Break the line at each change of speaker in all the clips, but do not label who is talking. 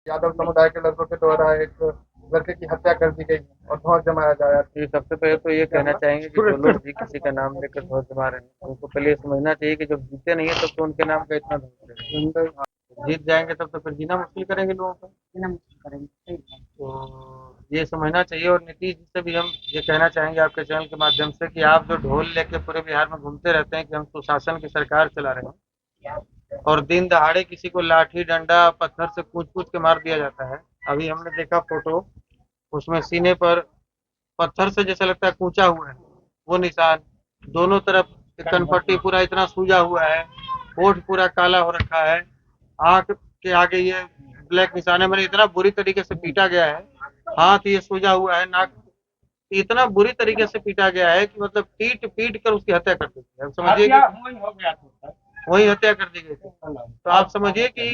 यादव समुदाय के लड़कों के द्वारा एक लड़के की हत्या कर दी गई है और धौंस जमाया जा रहा है।
जी, सबसे पहले तो ये कहना चाहेंगे कि जो लोग भी किसी का नाम लेकर धौंस जमा रहे हैं, उनको पहले ये समझना चाहिए कि जब जीते नहीं है तब तो उनके नाम का इतना धौंस करेंगे। जीत जाएंगे तब तो फिर जीना मुश्किल करेंगे लोगों का। जीना मुश्किल करेंगे, सही बात। तो ये समझना चाहिए। और नीतीश जी से भी हम ये कहना चाहेंगे आपके चैनल के माध्यम से कि आप जो ढोल लेके पूरे बिहार में घूमते रहते हैं कि हम सुशासन की सरकार चला रहे हैं, और दिन दहाड़े किसी को लाठी डंडा पत्थर से कूच कूच के मार दिया जाता है। अभी हमने देखा फोटो, उसमें सीने पर पत्थर से जैसा लगता है कूचा हुआ है वो निशान, दोनों तरफ कनपट्टी पूरा इतना सूजा हुआ है, होठ पूरा काला हो रखा है, आंख के आगे ये ब्लैक निशान है। मैंने इतना बुरी तरीके से पीटा गया है, हाथ ये सूजा हुआ है, नाक इतना बुरी तरीके से पीटा गया है कि मतलब पीट पीट कर उसकी हत्या कर दी थी। अब समझिए कि वही हत्या कर दी गई थी। तो आप समझिए कि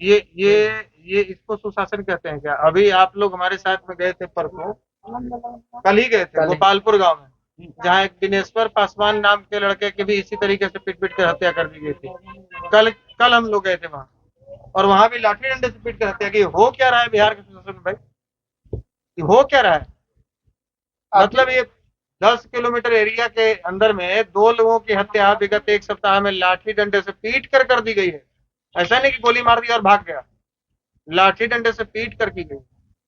ये ये इसको सुशासन कहते हैं क्या? अभी आप लोग हमारे साथ में गए थे परसों, कल ही गए थे गोपालपुर गांव में, जहाँ एक दिनेश्वर पासवान नाम के लड़के की भी इसी तरीके से पीट पीट कर हत्या कर दी गई थी। कल कल हम लोग गए थे वहां, और वहां भी लाठी डंडे से पीट कर हत्या की। हो क्या रहा है बिहार के प्रशासन में भाई? ये हो क्या रहा है? मतलब ये 10 किलोमीटर एरिया के अंदर में दो लोगों की हत्या विगत एक सप्ताह में लाठी डंडे से पीट कर दी गई है। ऐसा नहीं कि गोली मार दी और भाग गया, लाठी डंडे से पीट कर की गई।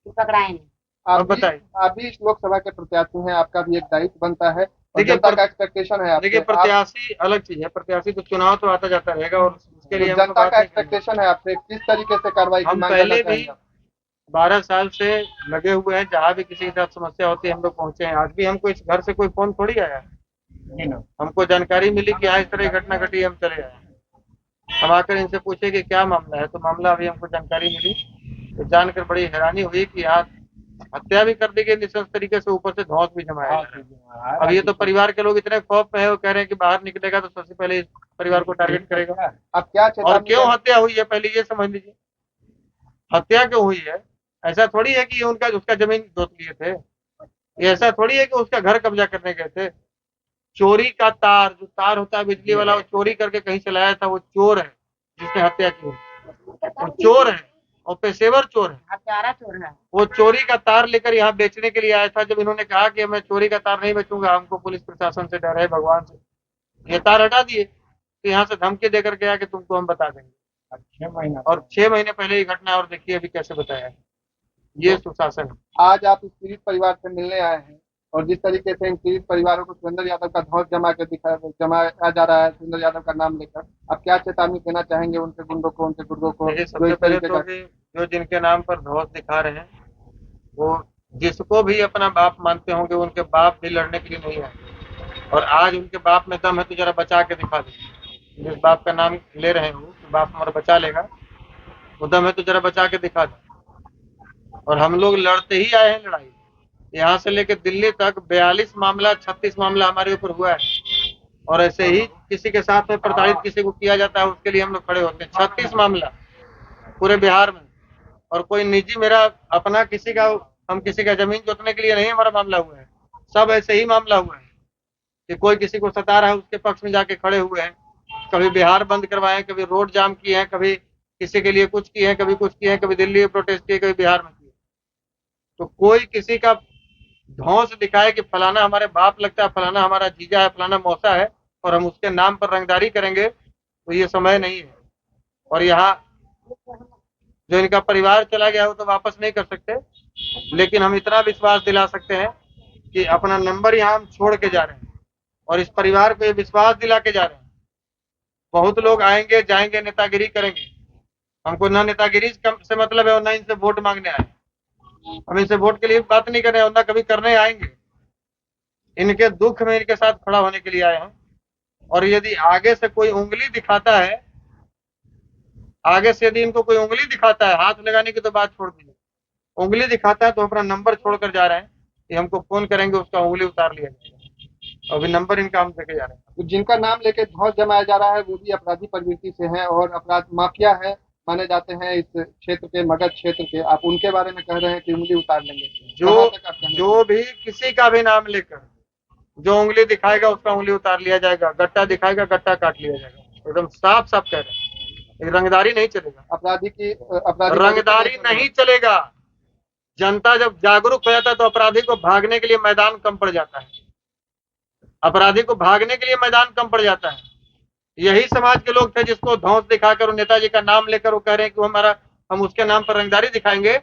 पकड़ाए नहीं।
आप
अब
भी
बताइए।
आप भी इस लोकसभा के प्रत्याशी हैं, आपका भी एक दायित्व बनता है और
देखिए
जनता का एक्सपेक्टेशन है
देखिए,
आपसे। आप
प्रत्याशी अलग चीज है। प्रत्याशी तो चुनाव तो आता जाता रहेगा, और उसके
जो
लिए हम तो
जनता
बात
का
नहीं करेंगे।
एक्सपेक्टेशन है आपसे, किस तरीके से कार्रवाई की
हम
मांग करना
पहले भी
चाहेंगे आप?
12 साल से लगे हुए हैं, जहाँ भी किसी के साथ समस्या होती है हम लोग पहुंचे हैं। आज भी हमको इस घर से कोई फोन थोड़ी आया है, हमको जानकारी मिली कि हाँ इस तरह की घटना घटी, हम चले आए। हम आकर इनसे पूछे कि क्या मामला है, तो मामला अभी हमको जानकारी मिली, तो जानकर बड़ी हैरानी हुई कि यहाँ हत्या भी कर दी गई निशंस तरीके से, ऊपर से धौंस भी जमाया जा रहा है। अब ये तो परिवार के लोग इतने खौफ में है, वो कह रहे हैं कि बाहर निकलेगा तो सबसे पहले इस परिवार को टारगेट करेगा।
आप क्या
और
चेतावनी
क्यों
दें?
हत्या हुई है पहले ये समझ लीजिए। हत्या क्यों हुई है? ऐसा थोड़ी है कि ये उनका उसका जमीन जोत लिए थे। ये ऐसा थोड़ी है कि उसका घर कब्जा करने गए थे। चोरी का तार, जो तार होता है बिजली वाला, वो चोरी करके कहीं चलाया था, वो चोर है जिसने हत्या की। वो चोर है, और पेशेवर चोर है, हत्यारा चोर है। वो चोरी का तार लेकर यहाँ बेचने के लिए आया था। जब इन्होंने कहा कि मैं चोरी का तार नहीं बेचूंगा, हमको पुलिस प्रशासन से डर है, भगवान से, ये तार हटा दिए। तो यहाँ से धमकी देकर गया कि तुमको हम बता देंगे। 6 महीना, और 6 महीने पहले ये घटना है, और देखिए अभी कैसे बताया है। ये
तो
सुशासन है।
आज आप इस पीड़ित परिवार से मिलने आए हैं और जिस तरीके से इन पीड़ित परिवारों को सुरेंद्र यादव का धौंस जमाया जा रहा है, सुरेंद्र यादव का नाम लेकर, आप क्या चेतावनी देना चाहेंगे उनके गुंडों को, उनके गुर्गों को
देखिए,
जो
सबसे
इस
पहले
तरीके
तो
का?
अभी जो जिनके नाम पर धौंस दिखा रहे हैं, वो जिसको भी अपना बाप मानते होंगे, उनके बाप भी लड़ने के लिए नहीं आए। और आज उनके बाप में दम है तो जरा बचा के दिखा दे। जिस बाप का नाम ले रहे हो कि बाप हमारा बचा लेगा, वो दम है तो जरा बचा के दिखा दे। और हम लोग लड़ते ही आए हैं लड़ाई, यहाँ से लेकर दिल्ली तक 42 मामला 36 मामला हमारे ऊपर हुआ है। और ऐसे ही किसी के साथ में प्रताड़ित किसी को किया जाता है, उसके लिए हम लोग खड़े होते हैं। 36 मामला पूरे बिहार में। और कोई निजी मेरा अपना किसी का, हम किसी का जमीन जोतने के लिए नहीं हमारा मामला हुआ है। सब ऐसे ही मामला हुआ है कि कोई किसी को सता रहा है, उसके पक्ष में जाके खड़े हुए हैं। कभी बिहार बंद करवाए, कभी रोड जाम किए हैं, कभी किसी के लिए कुछ किए हैं, कभी कुछ किए हैं, कभी दिल्ली में प्रोटेस्ट किए, कभी बिहार में किए। तो कोई किसी का धौंस दिखाए कि फलाना हमारे बाप लगता है, फलाना हमारा जीजा है, फलाना मौसा है, और हम उसके नाम पर रंगदारी करेंगे, तो ये समय नहीं है। और यहाँ जो इनका परिवार चला गया वो तो वापस नहीं कर सकते, लेकिन हम इतना विश्वास दिला सकते हैं कि अपना नंबर यहाँ हम छोड़ के जा रहे हैं, और इस परिवार को ये विश्वास दिला के जा रहे हैं। बहुत लोग आएंगे जाएंगे, नेतागिरी करेंगे, हमको ना नेतागिरी से मतलब है और ना इनसे वोट मांगने आए। हम इनसे वोट के लिए बात नहीं कर रहे हैं और ना कभी करने आएंगे। इनके दुख में इनके साथ खड़ा होने के लिए आए हैं। और यदि आगे से कोई उंगली दिखाता है, आगे से यदि इनको कोई उंगली दिखाता है, हाथ लगाने की तो बात छोड़ दीजिए, उंगली दिखाता है तो अपना नंबर छोड़कर जा रहे हैं कि हमको फोन करेंगे, उसका उंगली उतार लिया जाएगा। अभी नंबर इनका हम देके जा रहे हैं।
तो जिनका नाम लेके धौंस जमाया जा रहा है वो भी अपराधी प्रवृत्ति से हैं और अपराध माफिया है माने जाते हैं इस क्षेत्र के, मगध क्षेत्र के। आप उनके बारे में कह रहे हैं कि उंगली उतार लेंगे,
जो
कहाँ तक आप कहना
जो
चाहेंगे?
भी किसी का भी नाम लेकर जो उंगली दिखाएगा, उसका उंगली उतार लिया जाएगा। गट्टा दिखाएगा, गट्टा काट लिया जाएगा। एकदम साफ साफ कह रहे हैं। रंगदारी नहीं चलेगा,
अपराधी
रंगदारी नहीं चलेगा। जनता जब जागरूक हो जाता है तो अपराधी को भागने के लिए मैदान कम पड़ जाता है, अपराधी को भागने के लिए मैदान कम पड़ जाता है। यही समाज के लोग थे जिसको धौंस दिखाकर नेताजी का नाम लेकर वो कह रहे हैं कि हम उसके नाम पर रंगदारी दिखाएंगे।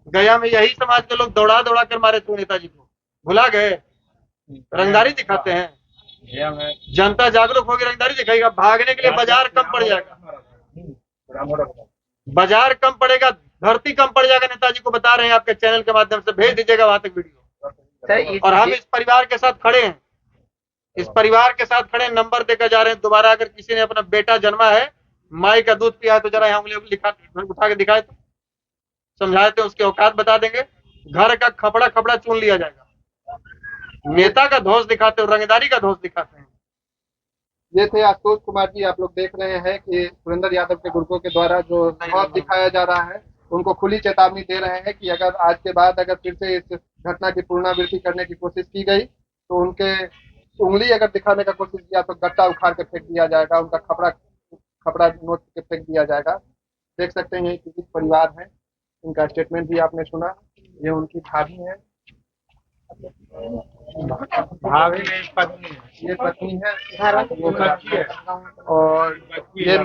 गया में यही समाज के लोग दौड़ा दौड़ा कर मारे थे नेताजी को, भुला गए? रंगदारी दिखाते हैं। जनता जागरूक होगी, रंगदारी दिखाएगा, भागने के लिए बाजार कम पड़ जाएगा, बाजार कम पड़ेगा, धरती कम पड़ जाएगा। नेताजी को बता रहे हैं, आपके चैनल के माध्यम से भेज दीजिएगा वहां तक वीडियो। और हम इस परिवार के साथ खड़े हैं, इस परिवार के साथ खड़े, नंबर देकर जा रहे हैं। दोबारा अगर किसी ने अपना बेटा जन्मा है, माई का दूध पिया है, तो जरा यहाँ उठा के दिखाए तो समझाए थे, उसके औकात बता देंगे। घर का खपड़ा खपड़ा चुन लिया जाएगा। नेता का धौंस दिखाते हो, रंगदारी का धौंस दिखाते हैं।
ये थे आशुतोष कुमार जी। आप लोग देख रहे हैं कि सुरेंद्र यादव के गुर्गों के द्वारा जो धौंस दिखाया जा रहा है, उनको खुली चेतावनी दे रहे हैं कि अगर आज के बाद अगर फिर से इस घटना की पुनरावृत्ति करने की कोशिश की गई तो उनके उंगली अगर दिखाने का कोशिश किया तो गट्टा उखाड़ के फेंक दिया जाएगा, उनका खपड़ा नोच के फेंक दिया जाएगा। देख सकते हैं कि किस परिवार है, इनका स्टेटमेंट भी आपने सुना। ये उनकी भाभी है,
भाभी नहीं, पत्नी है।
ये पत्नी है, वो बच्ची है और ये